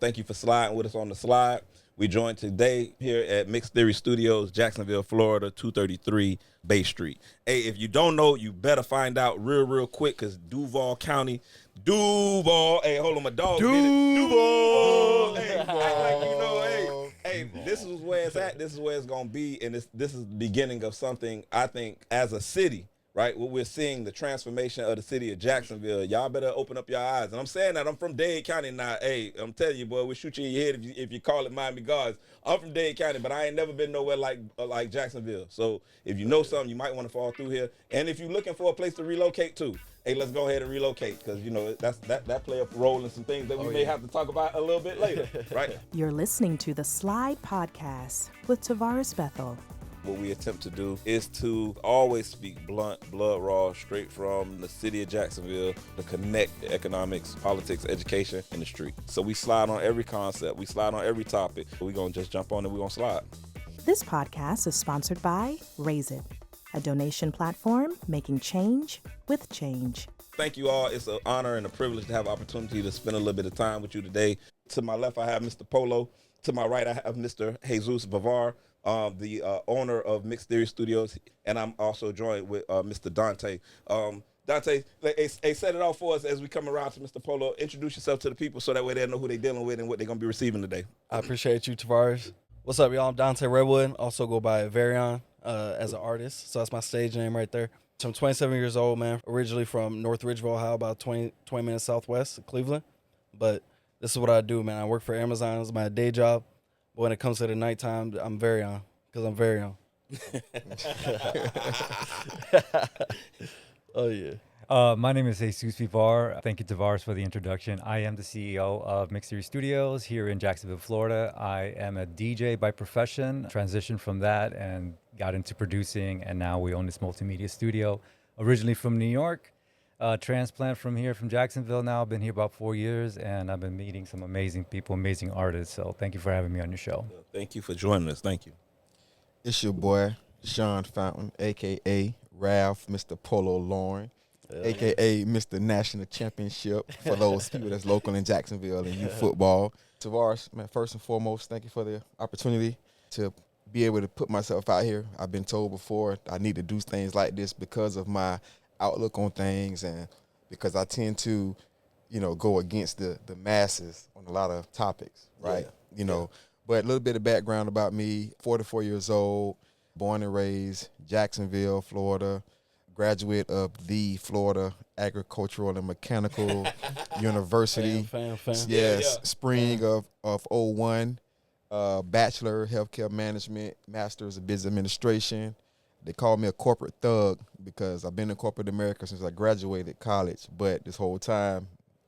Thank you for sliding with us on the slide. We joined today here at Mixed Theory Studios, Jacksonville, Florida, 233 Bay Street. Hey, if you don't know, you better find out real quick, because Duval County, hey, hold on, my dog. Duval. Hey, act like you know, hey, this is where it's at. This is where it's going to be, and this is the beginning of something, I think, as a city. Right, what we're seeing, the transformation of the city of Jacksonville. Y'all better open up your eyes. And I'm saying that I'm from Dade County now. Hey, I'm telling you, boy, we'll shoot you in your head if you call it Miami Guards. I'm from Dade County, but I ain't never been nowhere like Jacksonville. So if you know something, you might want to fall through here. And if you're looking for a place to relocate to, hey, let's go ahead and relocate, because you know that play a role in some things that we may have to talk about a little bit later. Right. You're listening to the Slide Podcast with Tavares Bethel. What we attempt to do is to always speak blunt, blood raw, straight from the city of Jacksonville, to connect economics, politics, education, and the street. So we slide on every concept. We slide on every topic. We're going to just jump on and we're going to slide. This podcast is sponsored by Raise It, a donation platform making change with change. Thank you all. It's an honor and a privilege to have the opportunity to spend a little bit of time with you today. To my left, I have Mr. Polo. To my right, I have Mr. Jesus Vivar, the owner of Mixed Theory Studios, and I'm also joined with Mr. Dante. Dante, hey, set it off for us as we come around to Mr. Polo. Introduce yourself to the people so that way they know who they're dealing with and what they're going to be receiving today. I appreciate you, Tavares. What's up, y'all? I'm Dante Redwood. Also go by Vehriion as an artist, so that's my stage name right there. So I'm 27 years old, man. Originally from North Ridgeville, Ohio, about 20 minutes southwest of Cleveland. But this is what I do, man. I work for Amazon. It's my day job. But when it comes to the nighttime, I'm Vehriion, because I'm Vehriion. Oh, yeah. My name is Jesus Vivar. Thank you, Tavares, for the introduction. I am the CEO of Mixed Theory Studios here in Jacksonville, Florida. I am a DJ by profession, transitioned from that and got into producing, and now we own this multimedia studio. Originally from New York, transplant from here, from Jacksonville now. I've been here about 4 years, and I've been meeting some amazing people, amazing artists. So thank you for having me on your show. Thank you for joining us. Thank you. It's your boy, Sean Fountain, a.k.a. Ralph, Mr. Polo Lauren, a.k.a. Mr. National Championship for those people that's local in Jacksonville and youth football. Tavares, man, first and foremost, thank you for the opportunity to be able to put myself out here. I've been told before I need to do things like this because of my outlook on things and because I tend to, go against the masses on a lot of topics, right? But a little bit of background about me, 44 years old, born and raised Jacksonville, Florida, graduate of the Florida Agricultural and Mechanical University. Yes, spring of 01, Bachelor Healthcare Management, Master's of Business Administration. They call me a corporate thug because I've been in corporate America since I graduated college. But this whole time,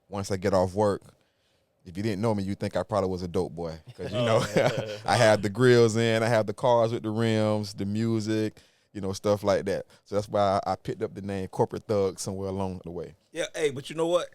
once I get off work, if you didn't know me, you'd think I probably was a dope boy. Because, I had the grills in, I had the cars with the rims, the music, stuff like that. So that's why I picked up the name Corporate Thug somewhere along the way. Yeah, hey, but you know what?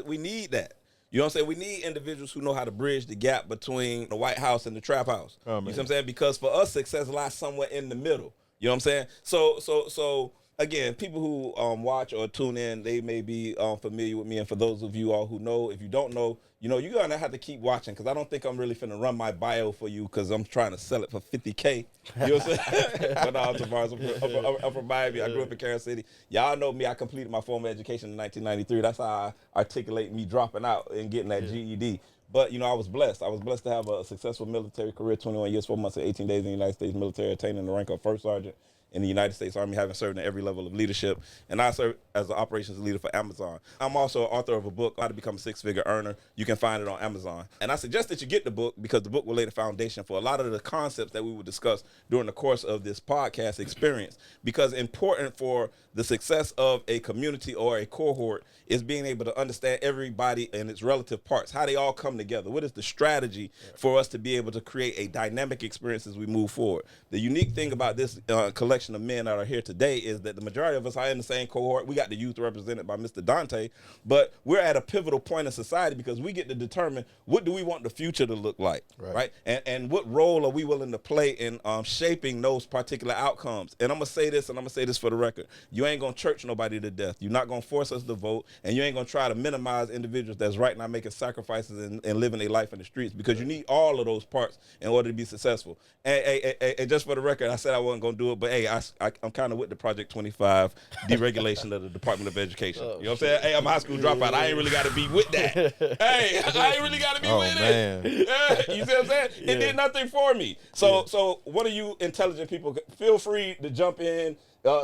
We need that. You know what I'm saying? We need individuals who know how to bridge the gap between the White House and the trap house. You know what I'm saying? Because for us, success lies somewhere in the middle. You know what I'm saying? So again, people who watch or tune in, they may be familiar with me. And for those of you all who know, if you don't know, you're going to have to keep watching, because I don't think I'm really finna run my bio for you, because I'm trying to sell it for $50K. You know what I'm saying? But no, Tavares, I'm from Miami. I grew up in Kansas City. Y'all know me. I completed my formal education in 1993. That's how I articulate me dropping out and getting that GED. But, I was blessed. I was blessed to have a successful military career, 21 years, 4 months, and 18 days in the United States military, attaining the rank of first sergeant in the United States Army, having served in every level of leadership. And I serve as an operations leader for Amazon. I'm also an author of a book, How to Become a Six-Figure Earner. You can find it on Amazon. And I suggest that you get the book, because the book will lay the foundation for a lot of the concepts that we will discuss during the course of this podcast experience. Because important for the success of a community or a cohort is being able to understand everybody and its relative parts, how they all come together. What is the strategy for us to be able to create a dynamic experience as we move forward? The unique thing about this collection collection of men that are here today is that the majority of us are in the same cohort. We got the youth represented by Mr. Dante, but we're at a pivotal point in society because we get to determine what do we want the future to look like, right? And what role are we willing to play in shaping those particular outcomes. And I'm going to say this, and I'm going to say this for the record. You ain't going to church nobody to death. You're not going to force us to vote, and you ain't going to try to minimize individuals that's right now making sacrifices and living their life in the streets, because you need all of those parts in order to be successful. And just for the record, I said I wasn't going to do it, but hey, I'm kind of with the Project 25 deregulation of the Department of Education. You know what I'm saying? Hey, I'm a high school dropout. I ain't really got to be with that. Hey, I ain't really got to be with it. Yeah, you see what I'm saying? It did nothing for me. So one of you intelligent people, feel free to jump in,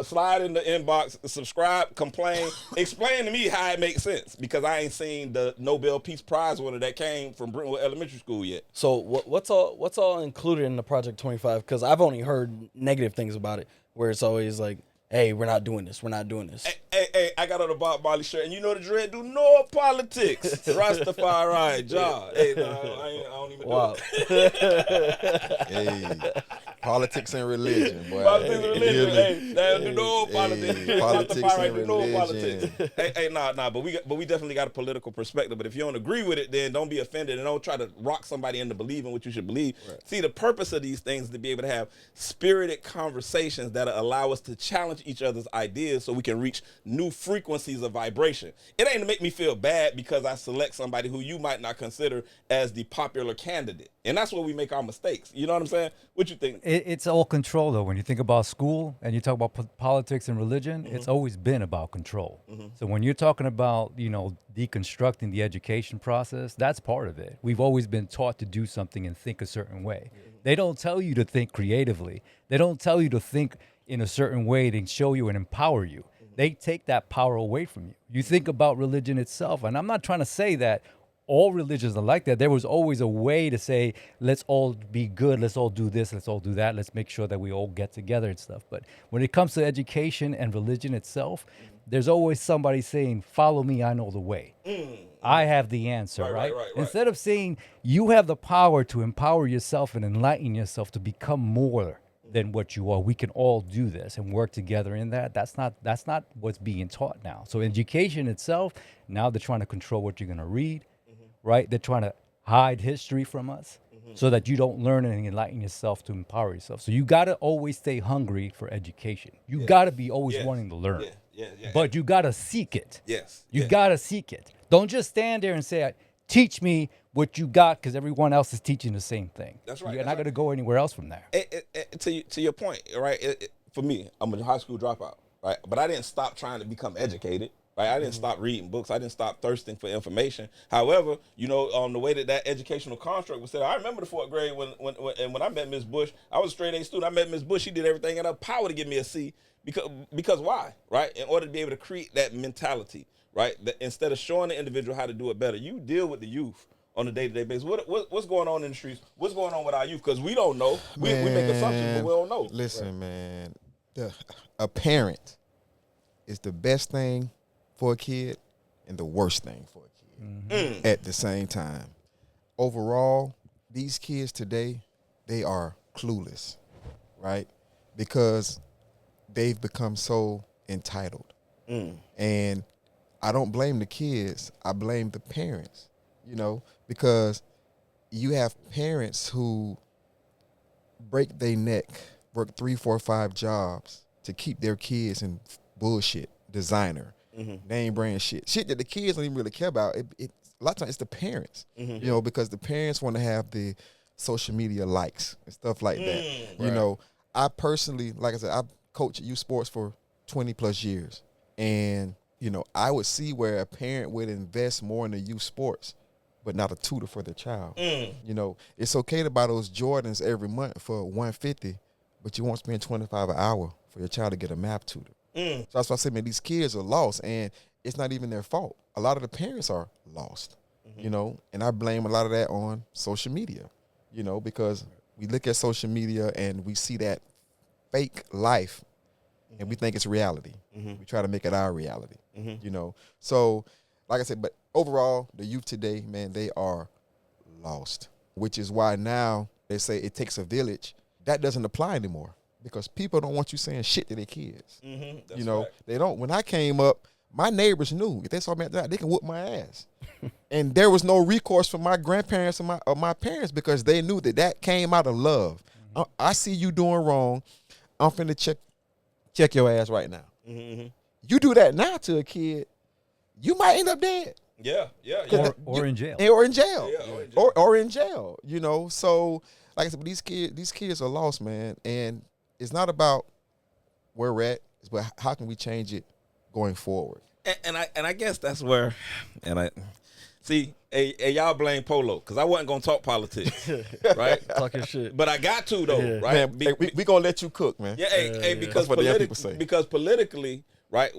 slide in the inbox, subscribe, complain, explain to me how it makes sense, because I ain't seen the Nobel Peace Prize winner that came from Brentwood Elementary School yet. So what's all included in the Project 25? Because I've only heard negative things about it, where it's always like, hey, we're not doing this. We're not doing this. Hey, I got on a Bob Marley shirt, and you know the dread do no politics. Rastafari, John. Hey, no, I don't even wow. do it. Hey, politics and religion, boy. Politics and religion. Hey, they do no politics. Hey, politics and do no religion. politics. Hey, nah, but we definitely got a political perspective. But if you don't agree with it, then don't be offended and don't try to rock somebody into believing what you should believe. Right. See, the purpose of these things is to be able to have spirited conversations that allow us to challenge each other's ideas so we can reach new frequencies of vibration. It ain't to make me feel bad because I select somebody who you might not consider as the popular candidate. And that's where we make our mistakes. You know what I'm saying? What you think? It's all control, though. When you think about school and you talk about politics and religion, it's always been about control. So when you're talking about, deconstructing the education process, that's part of it. We've always been taught to do something and think a certain way. They don't tell you to think creatively. They don't tell you to think in a certain way to show you and empower you. They take that power away from you. You think about religion itself, and I'm not trying to say that all religions are like that. There was always a way to say, let's all be good, let's all do this, let's all do that, let's make sure that we all get together and stuff. But when it comes to education and religion itself, there's always somebody saying, follow me, I know the way. I have the answer, right? Instead of saying, you have the power to empower yourself and enlighten yourself to become more than what you are. We can all do this and work together in that. That's not what's being taught now. So education itself, now they're trying to control what you're going to read, right? They're trying to hide history from us so that you don't learn and enlighten yourself to empower yourself. So you got to always stay hungry for education. You got to be always wanting to learn. But you got to seek it. You got to seek it. Don't just stand there and say, teach me what you got, because everyone else is teaching the same thing. That's right. You're not going to go anywhere else from there. To your point, right? For me, I'm a high school dropout, right? But I didn't stop trying to become educated, right? I didn't stop reading books. I didn't stop thirsting for information. However, the way that educational construct was set, I remember the fourth grade when I met Miss Bush. I was a straight A student. I met Miss Bush. She did everything in her power to give me a C. Because why, right? In order to be able to create that mentality, right? That instead of showing the individual how to do it better, you deal with the youth on a day-to-day basis. What's going on in the streets? What's going on with our youth? Because we don't know. We make assumptions, but we don't know. Listen, man, a parent is the best thing for a kid and the worst thing for a kid at the same time. Overall, these kids today, they are clueless, right? Because they've become so entitled. And I don't blame the kids. I blame the parents, because you have parents who break their neck, work 3, 4, 5 jobs to keep their kids in bullshit, designer, name brand shit that the kids don't even really care about. A lot of times it's the parents, because the parents want to have the social media likes and stuff like that. I personally, like I said, I've coached youth sports for 20 plus years. And, I would see where a parent would invest more in the youth sports, but not a tutor for their child. It's okay to buy those Jordans every month for $150, but you won't spend $25 an hour for your child to get a math tutor. So that's why I say, man, these kids are lost, and it's not even their fault. A lot of the parents are lost, and I blame a lot of that on social media, because we look at social media and we see that fake life and we think it's reality. We try to make it our reality, So, like I said, but overall, the youth today, man, they are lost, which is why now they say it takes a village. That doesn't apply anymore because people don't want you saying shit to their kids. That's You know, right. they don't. When I came up, my neighbors knew if they saw me at that, they can whoop my ass, and there was no recourse from my grandparents or my parents because they knew that came out of love. I see you doing wrong. I'm finna check your ass right now. You do that now to a kid, you might end up dead. Yeah. Or in jail. Or in jail. Yeah, Or in jail. You know, so like I said, these kids are lost, man. And it's not about where we're at, but how can we change it going forward? And I guess that's where, and I see, y'all blame Polo because I wasn't gonna talk politics, right? Talking shit. But I got to though, Yeah. right? Man, we gonna let you cook, man. Yeah, because That's what the young people say. because politically, right?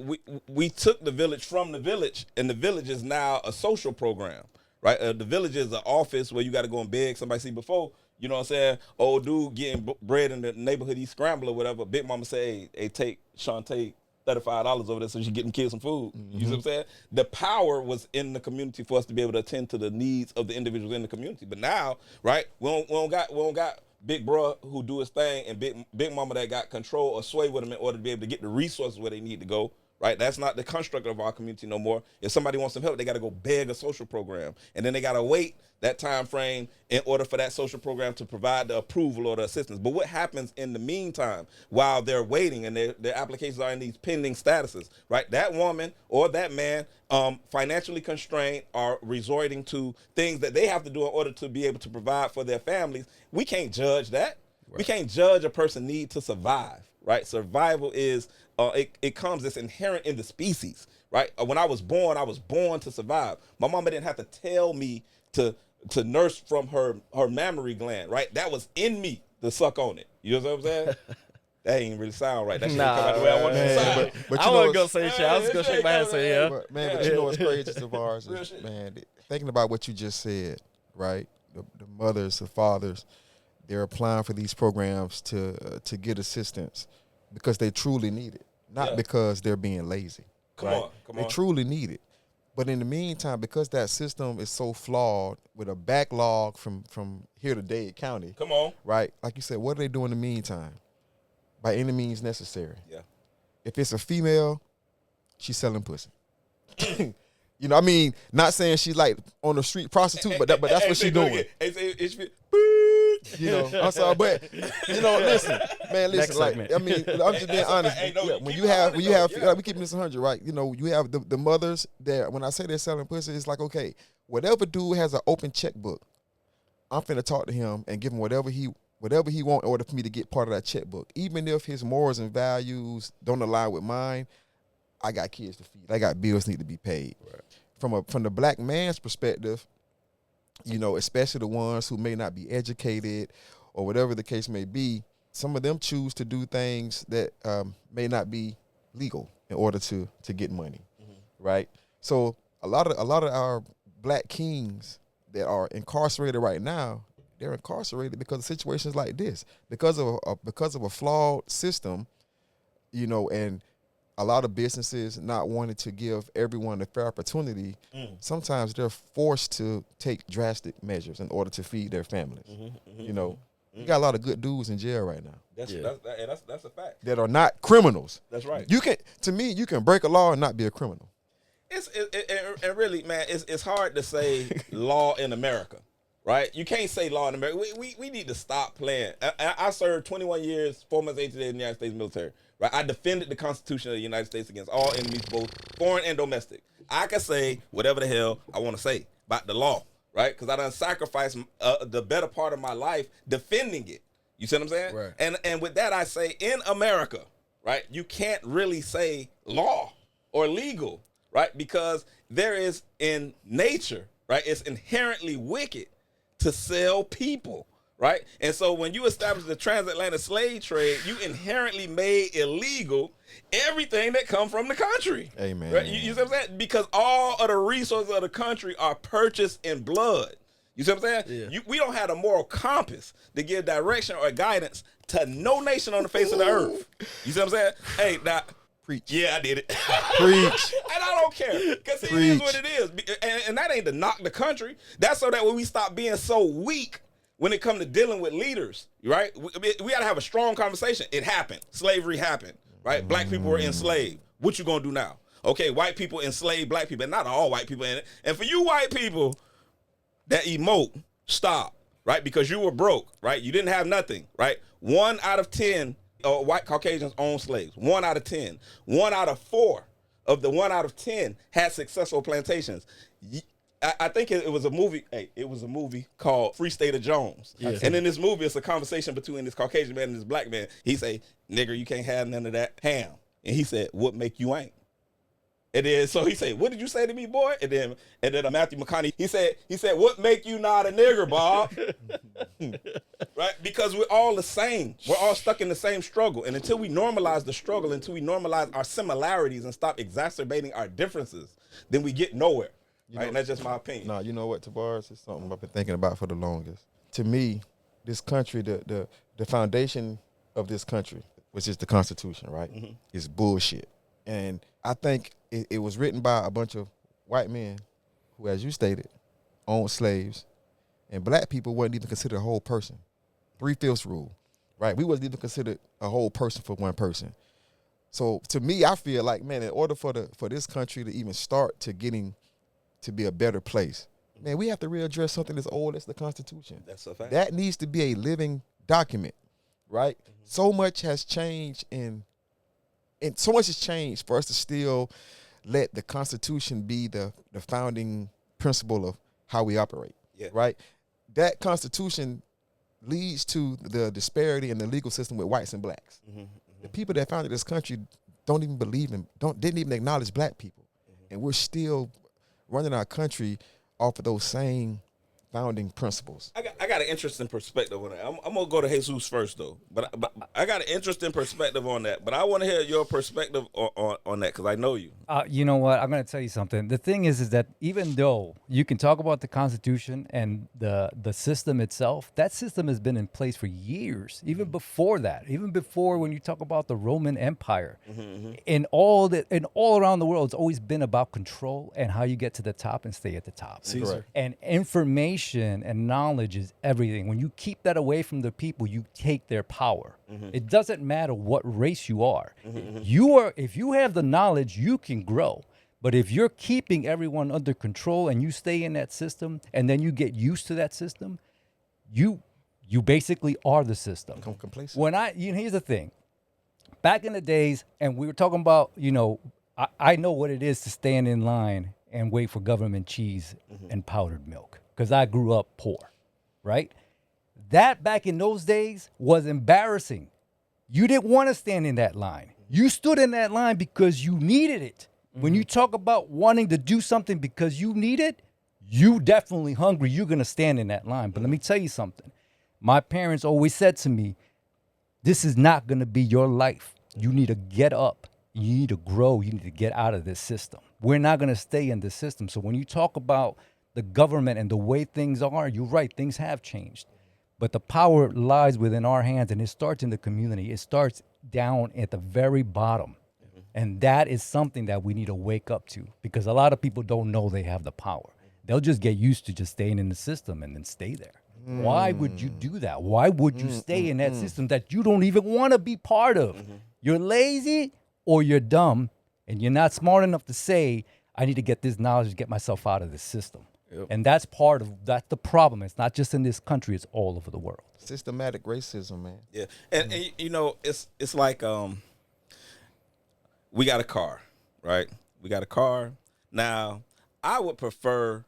We took the village from the village, and the village is now a social program, right? The village is an office where you got to go and beg somebody. See, before, you know what I'm saying? Old dude getting bread in the neighborhood, he scramble or whatever. Big mama say, hey, take Shantae $35 over there so she getting kids some food. You see what I'm saying? The power was in the community for us to be able to attend to the needs of the individuals in the community. But now, right? We don't got big bro who do his thing and big mama that got control or sway with them in order to be able to get the resources where they need to go. Right, that's not the construct of our community no more. If somebody wants some help, they got to go beg a social program, and then they got to wait that time frame in order for that social program to provide the approval or the assistance. But what happens in the meantime while they're waiting and their applications are in these pending statuses? Right, that woman or that man, financially constrained, are resorting to things that they have to do in order to be able to provide for their families. We can't judge that. Right. We can't judge a person's need to survive. Right, survival is it comes, it's inherent in the species, right? When I was born to survive. My mama didn't have to tell me to nurse from her mammary gland, right? That was in me to suck on it. You know what I'm saying? That ain't really sound right. That shit come out the way I want it to sound. But I wasn't gonna say shit. I was gonna shake my head and say yeah. But you know what's crazy, Tavares, is, man, thinking about what you just said, right? The mothers, the fathers, they're applying for these programs to get assistance because they truly need it, not because they're being lazy. Come on. They truly need it. But in the meantime, because that system is so flawed with a backlog from here to Dade County. Come on. Right? Like you said, what do they do in the meantime? By any means necessary. Yeah. If it's a female, she's selling pussy. You know, I mean, not saying she's like on the street prostitute, but that's what she's doing. You know, I'm sorry, but you know, listen, like, I mean, I'm just being honest. When you have, we keep this 100, right? You know, you have the mothers there. When I say they're selling pussy, it's like, okay, whatever dude has an open checkbook, I'm finna talk to him and give him whatever he want in order for me to get part of that checkbook. Even if his morals and values don't align with mine, I got kids to feed. I got bills need to be paid. Right. From the black man's perspective, you know, especially the ones who may not be educated or whatever the case may be, some of them choose to do things that may not be legal in order to get money, right? So a lot of our black kings that are incarcerated right now, they're incarcerated because of situations like this, because of a flawed system, you know, and a lot of businesses not wanting to give everyone a fair opportunity. Sometimes they're forced to take drastic measures in order to feed their families. You know, you got a lot of good dudes in jail right now. That's a fact. That are not criminals. That's right. You can break a law and not be a criminal. And really, man, it's hard to say law in America, right? You can't say law in America. We need to stop playing. I served 21 years, 4 months, 8 days in the United States military. Right? I defended the Constitution of the United States against all enemies, both foreign and domestic. I can say whatever the hell I want to say about the law, right? Because I done sacrificed the better part of my life defending it. You see what I'm saying? Right. And with that, I say in America, right, you can't really say law or legal, right? Because there is in nature, right, it's inherently wicked to sell people. Right? And so when you establish the transatlantic slave trade, you inherently made illegal everything that come from the country. Amen. Right? You see what I'm saying? Because all of the resources of the country are purchased in blood. You see what I'm saying? Yeah. We don't have a moral compass to give direction or guidance to no nation on the face of the earth. You see what I'm saying? Hey, now, preach. Yeah, I did it. Preach. And I don't care. Because it is what it is. And that ain't to knock the country. That's so that when we stop being so weak when it comes to dealing with leaders, right? We got to have a strong conversation. It happened. Slavery happened, right? Black people were enslaved. What you gonna do now? Okay, white people enslaved black people, and not all white people in it. And for you white people that emote, stop, right? Because you were broke, right? You didn't have nothing, right? 1 out of 10 white Caucasians owned slaves. 1 out of 10. 1 out of 4 of the 1 out of 10 had successful plantations. I think it was a movie. Hey, it was a movie called Free State of Jones. Yeah. And in this movie, it's a conversation between this Caucasian man and this black man. He say, "Nigger, you can't have none of that ham." And he said, "What make you ain't?" And then so he said, "What did you say to me, boy?" And then Matthew McConaughey, he said, "What make you not a nigger, Bob?" Right? Because we're all the same. We're all stuck in the same struggle. And until we normalize the struggle, until we normalize our similarities and stop exacerbating our differences, then we get nowhere. Right? And that's just my opinion. No, you know what, Tavares? It's something I've been thinking about for the longest. To me, this country, the foundation of this country, which is the Constitution, right, is bullshit. And I think it was written by a bunch of white men who, as you stated, owned slaves, and black people wasn't even considered a whole person. 3/5 rule, right? We wasn't even considered a whole person for one person. So to me, I feel like, man, in order for this country to even start to getting to be a better place, man, we have to readdress something as old as the Constitution. That's a fact. That needs to be a living document, right? So much has changed and so much has changed for us to still let the Constitution be the founding principle of how we operate, right? That Constitution leads to the disparity in the legal system with whites and blacks. The people that founded this country don't even didn't even acknowledge black people. And we're still running our country off of those same founding principles. I got an interesting perspective on that. I'm gonna go to Jesus first though, but I got an interesting perspective on that. But I want to hear your perspective on that because I know you. You know what? I'm gonna tell you something. The thing is that even though you can talk about the Constitution and the system itself, that system has been in place for years. Even before that, even before when you talk about the Roman Empire, in all around the world, it's always been about control and how you get to the top and stay at the top. Caesar. And information and knowledge is everything. When you keep that away from the people, you take their power. It doesn't matter what race you are. If you have the knowledge, you can grow. But if you're keeping everyone under control and you stay in that system and then you get used to that system, you basically are the system. Become complacent. Here's the thing. Back in the days, and we were talking about, I know what it is to stand in line and wait for government cheese and powdered milk. Because I grew up poor, right? That back in those days was embarrassing. You didn't want to stand in that line. You stood in that line because you needed it. When you talk about wanting to do something because you need it, you definitely hungry. You're going to stand in that line. But let me tell you something. My parents always said to me, this is not going to be your life. You need to get up. You need to grow. You need to get out of this system. We're not going to stay in this system. So when you talk about the government and the way things are, you're right, things have changed. But the power lies within our hands, and it starts in the community. It starts down at the very bottom. And that is something that we need to wake up to because a lot of people don't know they have the power. They'll just get used to just staying in the system and then stay there. Why would you do that? Why would you stay in that system that you don't even want to be part of? You're lazy or you're dumb, and you're not smart enough to say, I need to get this knowledge to get myself out of this system. And that's that's the problem. It's not just in this country, it's all over the world. Systematic racism, man. Yeah. And it's like we got a car, right? We got a car. Now, I would prefer,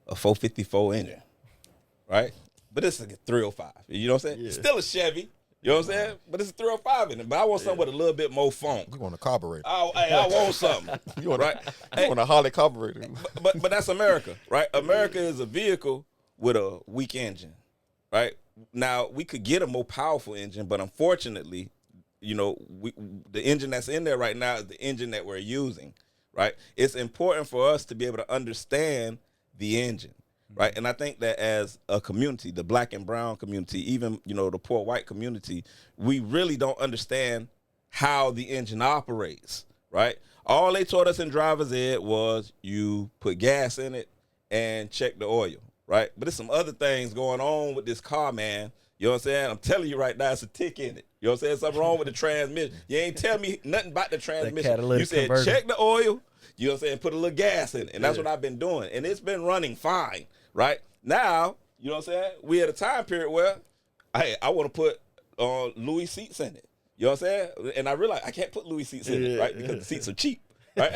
a 454 engine, right? But it's like a 305. You know what I'm saying? Yeah. Still a Chevy. You know what I'm saying? But it's a 305 in it. But I want something with a little bit more funk. You want a carburetor. I want something. You want a Harley carburetor. But that's America, right? America is a vehicle with a weak engine, right? Now, we could get a more powerful engine, but unfortunately, the engine that's in there right now is the engine that we're using, right? It's important for us to be able to understand the engine. Right. And I think that as a community, the black and brown community, even, the poor white community, we really don't understand how the engine operates. Right. All they taught us in driver's ed was you put gas in it and check the oil. right? But there's some other things going on with this car, man. You know what I'm saying? I'm telling you right now, it's a tick in it. You know what I'm saying? Something wrong with the transmission. You ain't tell me nothing about the transmission. You said check the oil. You know what I'm saying? Put a little gas in it. And that's what I've been doing. And it's been running fine, right? Now, you know what I'm saying? We at a time period where, hey, I want to put Louis seats in it. You know what I'm saying? And I realize I can't put Louis seats in it, right? Because the seats are cheap. Right?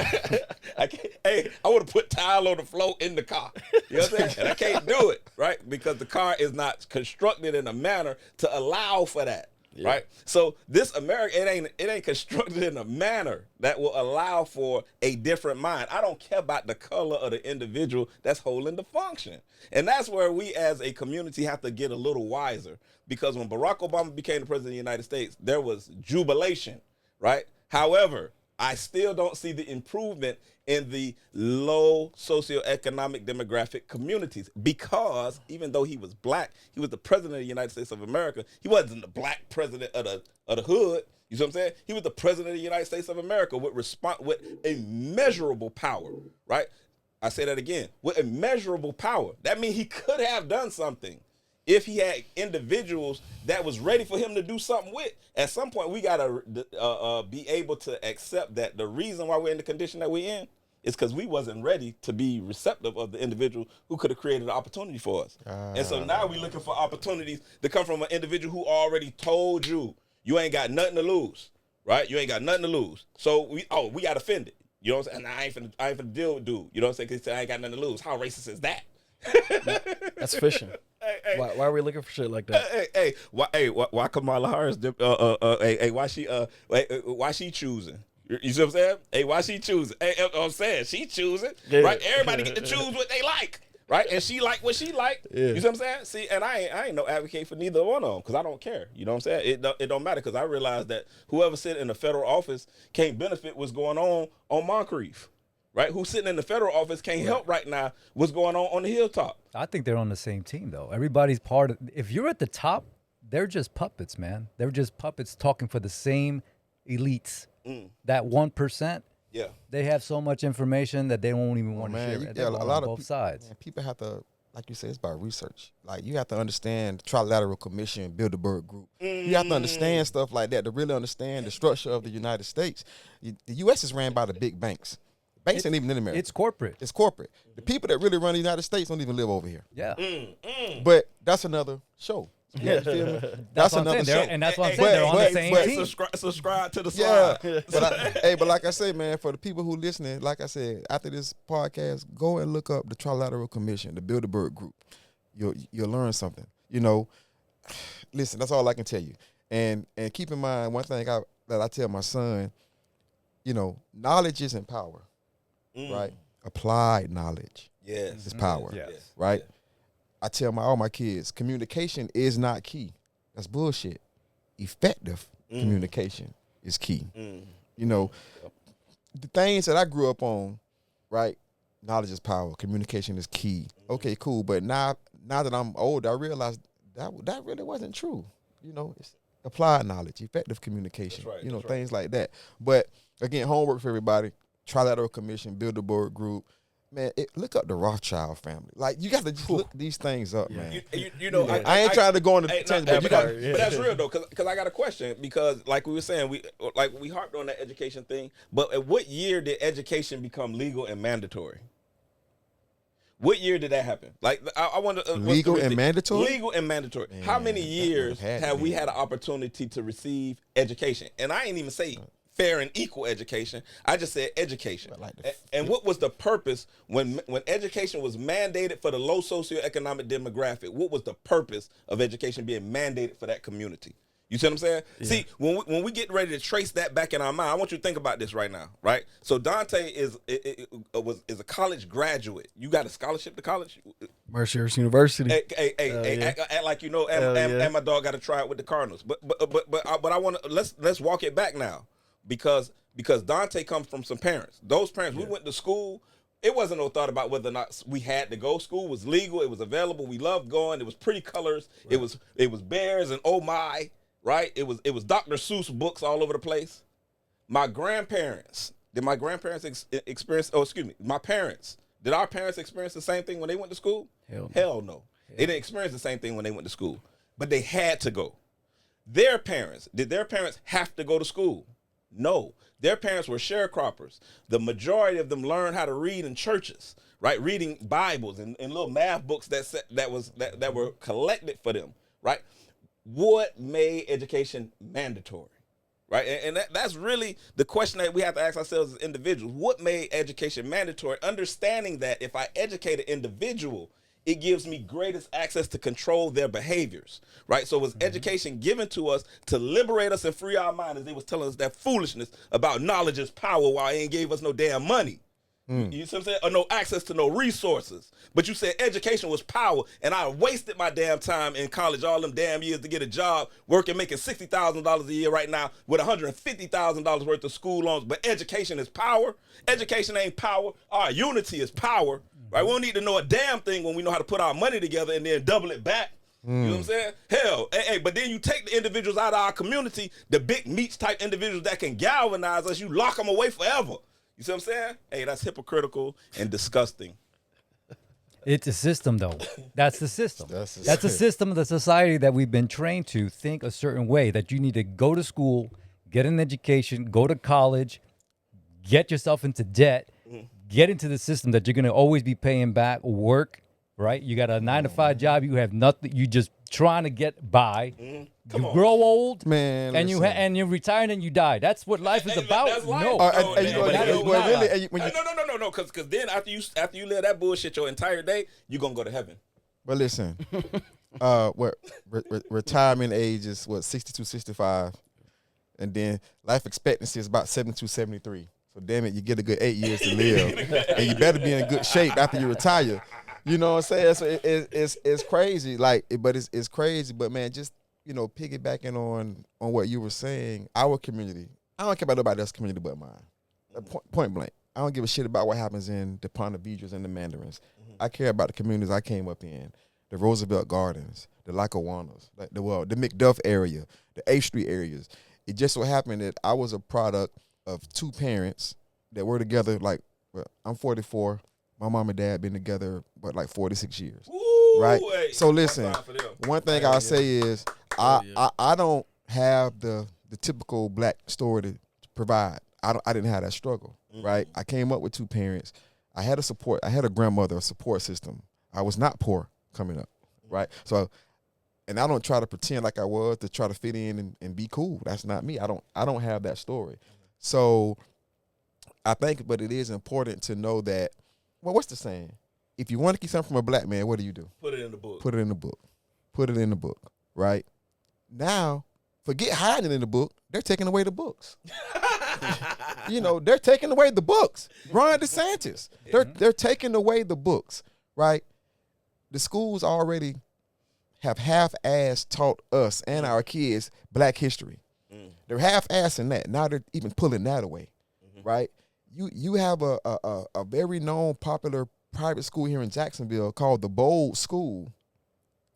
I want to put tile on the floor in the car. You know what I'm saying? And I can't do it, right? Because the car is not constructed in a manner to allow for that. Yeah. Right? So this America, it ain't constructed in a manner that will allow for a different mind. I don't care about the color of the individual that's holding the function. And that's where we as a community have to get a little wiser. Because when Barack Obama became the president of the United States, there was jubilation, right? However, I still don't see the improvement in the low socioeconomic demographic communities, because even though he was black, he was the president of the United States of America. He wasn't the black president of the hood. You see what I'm saying? He was the president of the United States of America with immeasurable power, right? I say that again, with immeasurable power. That means he could have done something if he had individuals that was ready for him to do something with. At some point, we got to be able to accept that the reason why we're in the condition that we're in is because we wasn't ready to be receptive of the individual who could have created an opportunity for us. And so now we're looking for opportunities to come from an individual who already told you ain't got nothing to lose, right? You ain't got nothing to lose. So we got offended. You know what I'm saying? And I ain't finna deal with dude. You know what I'm saying? Because he said I ain't got nothing to lose. How racist is that? That's fishing. Hey. Why are we looking for shit like that? Why Kamala Harris? Why she choosing? You see what I'm saying? Hey, why she choosing? Hey, I'm saying she choosing, right? Everybody get to choose what they like, right? And she like what she like. Yeah. You see what I'm saying? See, and I ain't no advocate for neither one of them because I don't care. You know what I'm saying? It don't matter because I realize that whoever sit in the federal office can't benefit what's going on Moncrief. Right? Who's sitting in the federal office can't help right now what's going on the hilltop. I think they're on the same team, though. Everybody's part of – if you're at the top, they're just puppets, man. They're just puppets talking for the same elites. That 1%, they have so much information that they won't even want to share it. A lot of both sides. Man, people have to, like you said, it's about research. Like, you have to understand Trilateral Commission, Bilderberg Group. You have to understand stuff like that to really understand the structure of the United States. The U.S. is ran by the big banks. Banks ain't even in America. It's corporate. It's corporate. The people that really run the United States don't even live over here. Yeah. But that's another show. You feel me? That's another show. And that's what I'm saying. They're on the same team. Subscribe to the slide. Yeah. But like I say, man, for the people who listening, like I said, after this podcast, go and look up the Trilateral Commission, the Bilderberg Group. You'll learn something. You know, listen, that's all I can tell you. And keep in mind one thing that I tell my son, you know, knowledge isn't power. Right? Applied knowledge is power. Yes. Right? Yeah. I tell all my kids, communication is not key. That's bullshit. Effective communication is key. You know, the things that I grew up on, right? Knowledge is power. Communication is key. Okay, cool. But now that I'm old, I realize that really wasn't true. You know, it's applied knowledge, effective communication. That's right, you know, things like that. But again, homework for everybody. Trilateral Commission, Bilderberg Group. Man, look up the Rothschild family. Like, you got to just look these things up, man. You know, I ain't trying to go into tangent, but that's real though, because I got a question. Because like we were saying, we harped on that education thing. But at what year did education become legal and mandatory? What year did that happen? Like, I wonder. Legal and mandatory? Legal and mandatory. Man, how many years have we had an opportunity to receive education? And I ain't even say fair and equal education. I just said education. And what was the purpose when education was mandated for the low socioeconomic demographic? What was the purpose of education being mandated for that community? You see what I'm saying? Yeah. See, when we get ready to trace that back in our mind, I want you to think about this right now, right? So Dante is a college graduate. You got a scholarship to college? Mercer University. Act like you know, and my dog got to try it with the Cardinals. But I want to let's walk it back now. Because Dante comes from some parents. Those parents, we went to school. It wasn't no thought about whether or not we had to go. School was legal. It was available. We loved going. It was pretty colors. Right. It was bears and oh my, right? It was Dr. Seuss books all over the place. My grandparents, did my grandparents experience? Oh, excuse me, my parents, Did our parents experience the same thing when they went to school? Hell no. They didn't experience the same thing when they went to school, but they had to go. Their parents, did their parents have to go to school? No. Their parents were sharecroppers. The majority of them learned how to read in churches, right? Reading Bibles and little math books that were collected for them, right? What made education mandatory? Right, and that's really the question that we have to ask ourselves as individuals. What made education mandatory? Understanding that if I educate an individual, it gives me greatest access to control their behaviors, right? So was education given to us to liberate us and free our mind, as they was telling us that foolishness about knowledge is power while he ain't gave us no damn money. You see what I'm saying? Or no access to no resources. But you said education was power, and I wasted my damn time in college all them damn years to get a job working, making $60,000 a year right now with $150,000 worth of school loans. But education is power. Education ain't power. Our unity is power, right? We don't need to know a damn thing when we know how to put our money together and then double it back. You know what I'm saying? Hell, hey, but then you take the individuals out of our community, the big meats type individuals that can galvanize us, you lock them away forever. You see what I'm saying? Hey, that's hypocritical and disgusting. It's a system, though. That's the system. That's a system of the society that we've been trained to think a certain way, that you need to go to school, get an education, go to college, get yourself into debt, get into the system that you're going to always be paying back, work, right? You got a 9-to-5 job. You have nothing. You just trying to get by. You grow old, man, and you retire and you die. That's what life is about. That's life. No, no. Because then after you live that bullshit your entire day, you gonna go to heaven. But listen, retirement age is 62, 65, and then life expectancy is about 72, 73. So damn it, you get a good 8 years to live, and you better be in good shape after you retire. You know what I'm saying? So it's crazy, it's crazy. But man, just piggybacking on what you were saying, our community, I don't care about nobody else's community but mine. Point blank. I don't give a shit about what happens in the Ponte Vedras and the Mandarins. I care about the communities I came up in, the Roosevelt Gardens, the Lackawannas, the McDuff area, the 8th Street areas. It just so happened that I was a product of two parents that were together, I'm 44. My mom and dad been together, 46 years. Ooh, right? Hey, so listen, one thing I'll say is I don't have the typical black story to provide. I didn't have that struggle, right? I came up with two parents. I had a grandmother, a support system. I was not poor coming up, right? So, and I don't try to pretend like I was to try to fit in and be cool. That's not me. I don't have that story. So I think, but it is important to know that, well, what's the saying? If you want to keep something from a black man, what do you do? Put it in the book. Put it in the book. Put it in the book, right? Now, forget hiding in the book. They're taking away the books. They're taking away the books. Ron DeSantis. They're taking away the books, right? The schools already have half-assed taught us and our kids black history. They're half-assing that. Now they're even pulling that away, right? You have a very known popular private school here in Jacksonville called the Bold School,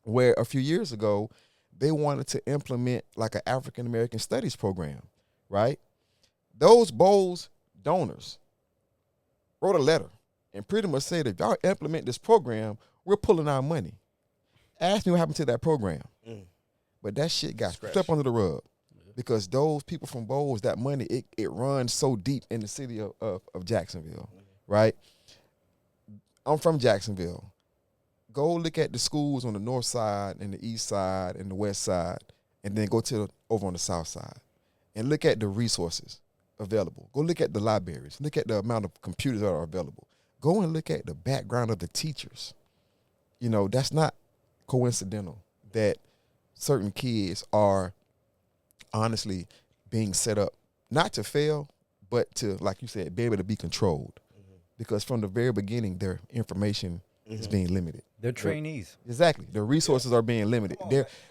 where a few years ago they wanted to implement like an African American studies program, right? Those Bold donors wrote a letter and pretty much said, if y'all implement this program, we're pulling our money. Ask me what happened to that program. But that shit got swept under the rug because those people from Bowles, that money, it runs so deep in the city of Jacksonville, right? I'm from Jacksonville. Go look at the schools on the north side and the east side and the west side, and then go over on the south side and look at the resources available. Go look at the libraries. Look at the amount of computers that are available. Go and look at the background of the teachers. That's not coincidental that certain kids are honestly being set up not to fail, but to, like you said, be able to be controlled. Because from the very beginning, their information is being limited. They're trainees. Exactly. The resources are being limited.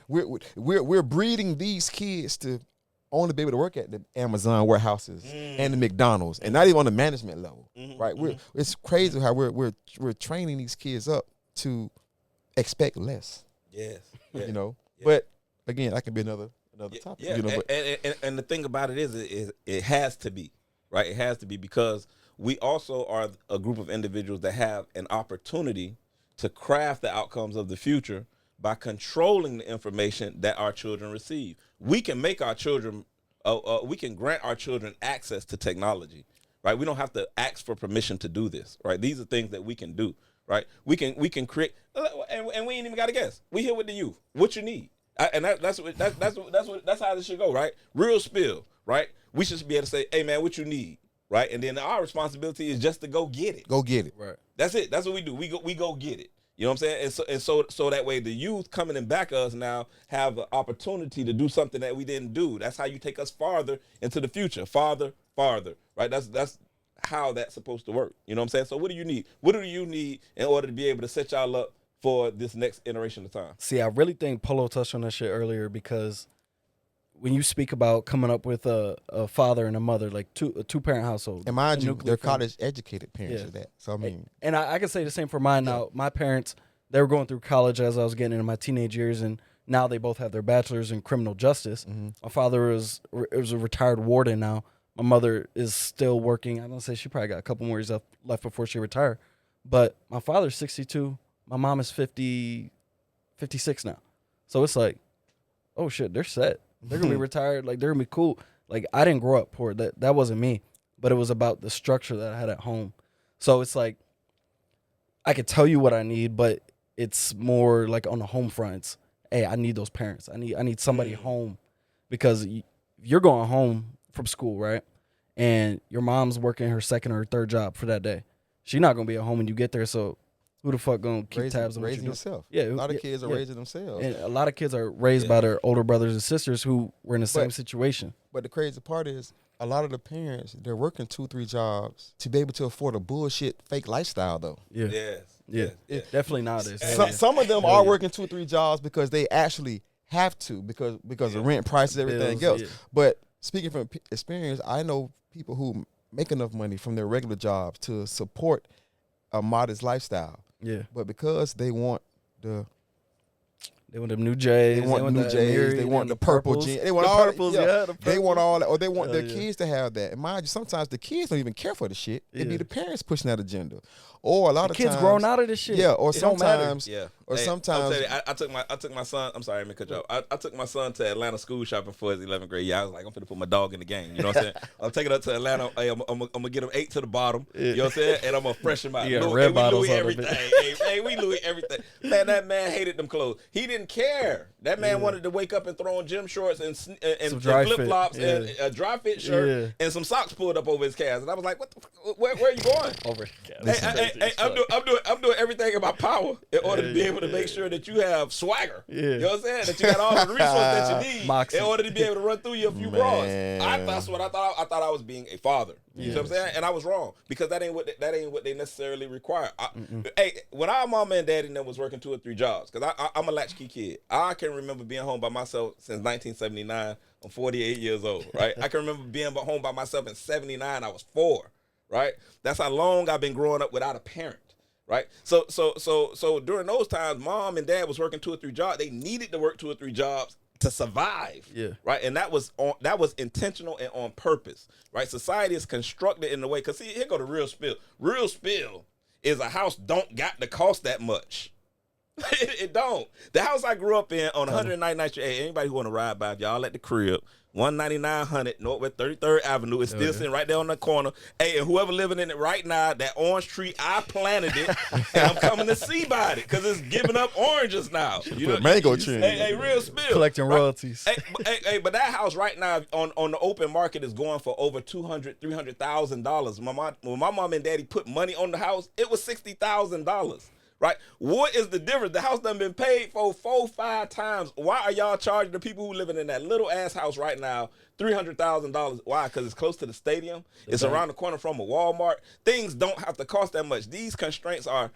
We're breeding these kids to only be able to work at the Amazon warehouses and the McDonald's, and not even on the management level, right? It's crazy how we're training these kids up to expect less. Yes. But again, that can be another topic. Yeah. And the thing about it is it has to be. right? It has to be, because we also are a group of individuals that have an opportunity to craft the outcomes of the future by controlling the information that our children receive. We can make our children, we can grant our children access to technology, right? We don't have to ask for permission to do this, right? These are things that we can do, right? We can create, and we ain't even got to guess. We here with the youth. What you need, that's how this should go, right? Real spill, right? We should be able to say, hey man, what you need, right? And then our responsibility is just to go get it. Go get it. Right. That's it. That's what we do. We go get it. You know what I'm saying? And so that way the youth coming in back of us now have the opportunity to do something that we didn't do. That's how you take us farther into the future. Farther, right? That's how that's supposed to work. You know what I'm saying? So what do you need? What do you need in order to be able to set y'all up for this next iteration of time? See, I really think Polo touched on that shit earlier, because when you speak about coming up with a father and a mother, like a two-parent household. And mind you, they're family. college-educated parents of that. So, I mean. And I can say the same for mine now. My parents, they were going through college as I was getting into my teenage years, and now they both have their bachelors in criminal justice. Mm-hmm. My father was a retired warden now. My mother is still working. I'm going to say she probably got a couple more years left before she retire. But my father's 62. My mom is 56 now. So it's like, oh, shit, they're set. They're going to be retired. Like, they're going to be cool. Like, I didn't grow up poor. That wasn't me. But it was about the structure that I had at home. So it's like, I could tell you what I need, but it's more like on the home fronts. Hey, I need those parents. I need somebody home. Because you're going home from school, right? And your mom's working her second or third job for that day. She's not going to be at home when you get there, so who the fuck going to keep tabs on what raising you do? yourself. Yeah, a lot of kids are raising themselves. And a lot of kids are raised by their older brothers and sisters who were in the same situation. But the crazy part is, a lot of the parents, they're working 2-3 jobs to be able to afford a bullshit fake lifestyle, though. Yeah. Definitely nowadays. Some of them are working 2-3 jobs because they actually have to, because of rent, prices, everything else. Yeah. But speaking from experience, I know people who make enough money from their regular jobs to support a modest lifestyle. Yeah. But because they want them new J's. They want new J's. They want the purple jeans. They want all purples. They want all that, or they want their kids to have that. And mind you, sometimes the kids don't even care for the shit. It'd be the parents pushing that agenda, or a lot of kids times grown out of this shit. Yeah, or sometimes, sometimes. I took my son. I'm sorry, let me cut you off. I took my son to Atlanta school shopping for his 11th grade year. I was like, I'm finna put my dog in the game. You know what I'm saying? I'm taking up to Atlanta. Hey, I'm gonna get him 8 to the bottom. You know what I'm saying? And I'm gonna freshen him out. Yeah, red bottles on everything. Hey, we Louis everything. Man, that man hated them clothes. He didn't care. That man wanted to wake up and throw on gym shorts and flip flops and a dry fit shirt and some socks pulled up over his calves. And I was like, what the fuck? Where are you going? Over his calves. Hey, I'm doing everything in my power in order to be able to make sure that you have swagger. You know what I'm saying? That you got all the resources that you need Moxie. in order to be able to run through your few bras. That's what I thought. I thought I was being a father. You know what I'm saying? And I was wrong, because that ain't what they necessarily require. Hey, when our mama and daddy was working 2 or 3 jobs, because I'm a latchkey kid. I can remember being home by myself since 1979. I'm 48 years old, right? I can remember being home by myself in 79. I was 4, right? That's how long I've been growing up without a parent. Right, so during those times, mom and dad was working 2 or 3 jobs. They needed to work 2 or 3 jobs to survive. Right, and that was intentional and on purpose. Right, society is constructed in a way. Because see, here go the real spill. Real spill is a house don't got to cost that much. It don't. The house I grew up in on 199th Street. Hey, anybody who want to ride by, if y'all at the crib, 19900 Northwest 33rd Avenue. It's still sitting right there on the corner. Hey, and whoever living in it right now, that orange tree, I planted it, and I'm coming to see about it, because it's giving up oranges now. You know, mango tree. Hey, real spill. Collecting royalties. Hey, but that house right now on the open market is going for over $200,000-$300,000. When my mom and daddy put money on the house, it was $60,000. Right? What is the difference? The house done been paid for 4-5 times. Why are y'all charging the people who living in that little ass house right now $300,000? Why? Because it's close to the stadium. It's around the corner from a Walmart. Things don't have to cost that much. These constraints are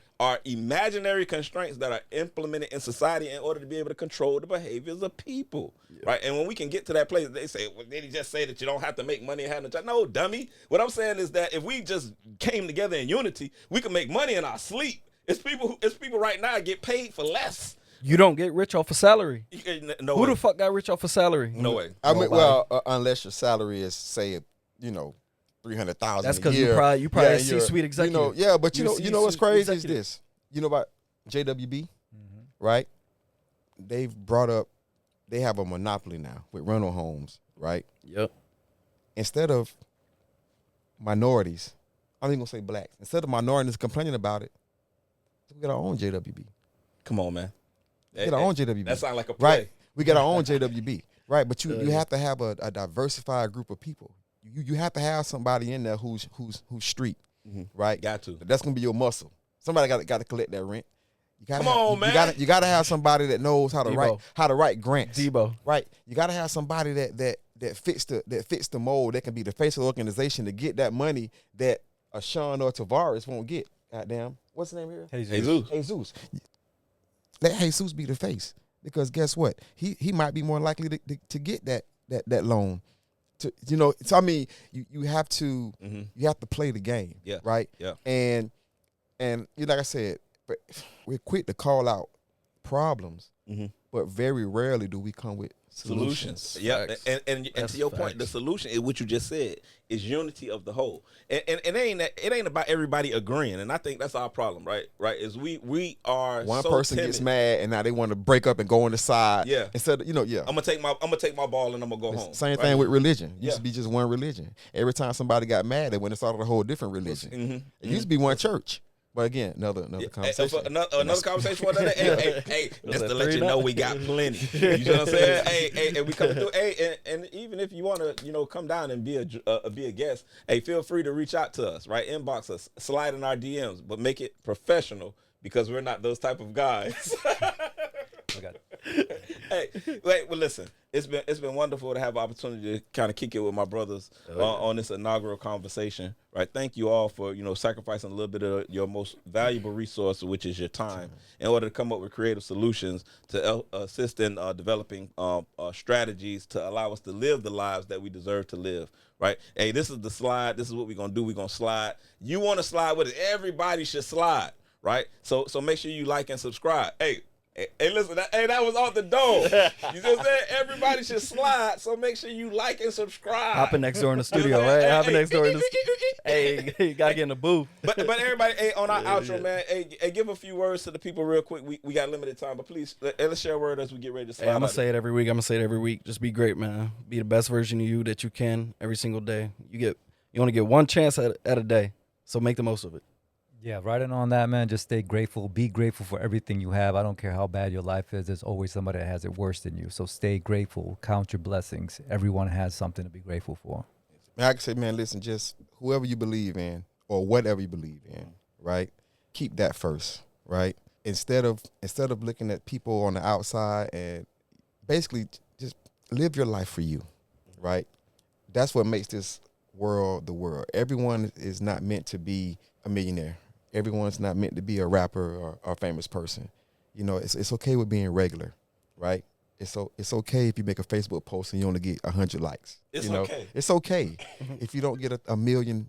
imaginary constraints that are implemented in society in order to be able to control the behaviors of people. Right? And when we can get to that place, they say, well, did he just say that you don't have to make money and have no job? No, dummy. What I'm saying is that if we just came together in unity, we can make money in our sleep. It's people right now get paid for less. You don't get rich off a salary. No Who way. the fuck got rich off a salary? No way. I mean, well, unless your salary is, say, $300,000 That's a because year. you probably a you're- C-suite executive. But you know what's crazy is this. You know about JWB, right? They have a monopoly now with rental homes, right? Yep. Instead of minorities, I'm even gonna say blacks. Instead of minorities complaining about it, we got our own JWB. Come on, man. We got our own JWB. That sounds like a play. Right. We got our own JWB. Right. But you have to have a diversified group of people. You have to have somebody in there who's street. Right. Got to. That's gonna be your muscle. Somebody got to collect that rent. Come on, man. You gotta have somebody that knows how to write grants. Debo. Right. You gotta have somebody that fits the mold, that can be the face of the organization to get that money that a Sean or Tavares won't get. Goddamn. What's the name here? Jesus. Let Jesus be the face. Because guess what? He might be more likely to get that loan. So I mean, you have to play the game. Yeah. Right? Yeah. And like I said, we're quick to call out problems, but very rarely do we come with solutions. Yeah, and to your point, the solution is what you just said, is unity of the whole. And it ain't about everybody agreeing, and I think that's our problem, right? Right? Is we are one so person timid. gets mad and now they want to break up and go on the side. Yeah. Instead of, I'm gonna take my ball and I'm gonna go home. Same thing with religion. It used to be just one religion. Every time somebody got mad, they went and started a whole different religion. It used to be one church. But again, another conversation. Another conversation for another. Hey, just to let you know, we got plenty. You know what I'm saying? Hey, we coming through. Hey, and even if you want to, come down and be a guest, hey, feel free to reach out to us, right? Inbox us, slide in our DMs, but make it professional because we're not those type of guys. I got it. Hey, wait, well, listen. It's been wonderful to have an opportunity to kind of kick it with my brothers on this inaugural conversation. Right? Thank you all for sacrificing a little bit of your most valuable resource, which is your time, in order to come up with creative solutions to assist in developing strategies to allow us to live the lives that we deserve to live. Right? Hey, this is the slide. This is what we're gonna do. We're gonna slide. You want to slide with it? Everybody should slide. Right? So make sure you like and subscribe. Hey, listen, that was off the dome. You just said everybody should slide, so make sure you like and subscribe. Hopping next door in the studio, right? Hopping next door in the studio. Hey, you gotta get in the booth. But everybody, on our outro, man, hey, give a few words to the people real quick. We got limited time, but please, let's share a word as we get ready to slide. I'm gonna say it every week. Just be great, man. Be the best version of you that you can every single day. You only get one chance at a day, so make the most of it. Yeah, riding on that, man, just stay grateful. Be grateful for everything you have. I don't care how bad your life is. There's always somebody that has it worse than you. So stay grateful. Count your blessings. Everyone has something to be grateful for. I can say, man, listen, just whoever you believe in or whatever you believe in, right? Keep that first, right? Instead of looking at people on the outside and basically just live your life for you, right? That's what makes this world the world. Everyone is not meant to be a millionaire. Everyone's not meant to be a rapper or a famous person. It's okay with being regular, right? It's okay if you make a Facebook post and you only get 100 likes. Okay. It's okay if you don't get a million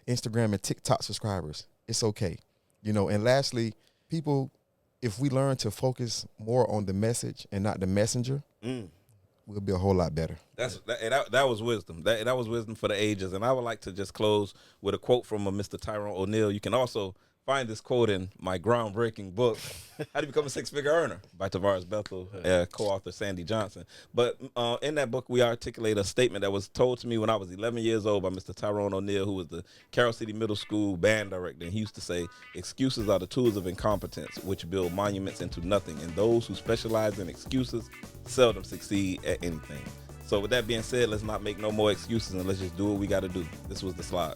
Instagram and TikTok subscribers. It's okay. And lastly, people, if we learn to focus more on the message and not the messenger, we'll be a whole lot better. That was wisdom. That was wisdom for the ages. And I would like to just close with a quote from Mr. Tyrone O'Neal. You can also find this quote in my groundbreaking book, How to Become a Six-Figure Earner, by Tavares Bethel, co-author Sandy Johnson. But in that book, we articulate a statement that was told to me when I was 11 years old by Mr. Tyrone O'Neal, who was the Carroll City Middle School band director. And he used to say, excuses are the tools of incompetence, which build monuments into nothing. And those who specialize in excuses seldom succeed at anything. So with that being said, let's not make no more excuses and let's just do what we got to do. This was the slide.